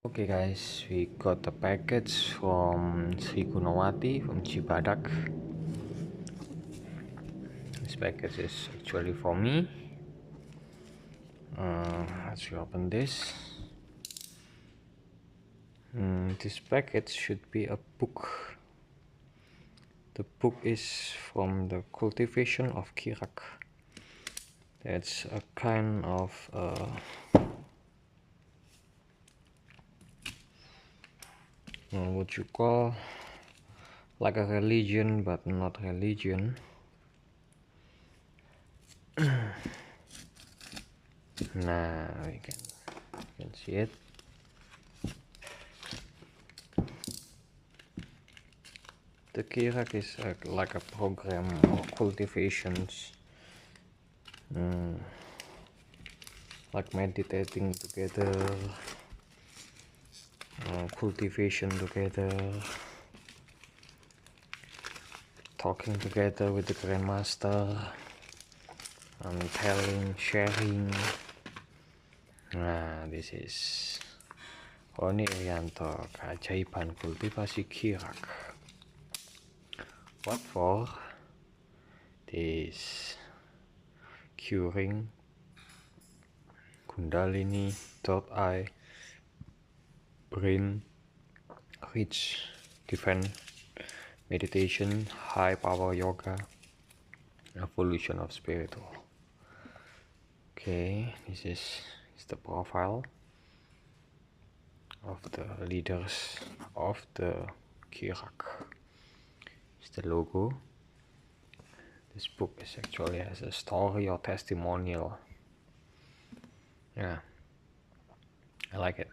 Okay guys, we got the package from Sri Gunawati from Cibadak. This package is actually for me. Let's open this. This package should be a book. The book is from the Cultivation of Qrak. That's a kind of what you call like a religion, but not religion. Now you can see it. The Qrak is like a program of cultivations, like meditating together, cultivation together, talking together with the grandmaster, telling, sharing. This is Rony Irianto, Keajaiban Kultivasi Qrak. What for? This curing Kundalini, third eye, brain, rich, divine meditation, high power yoga, evolution of spiritual. Okay, this is the profile of the leaders of the Qrak. It's the logo. This book is actually has a story or testimonial. Yeah, I like it.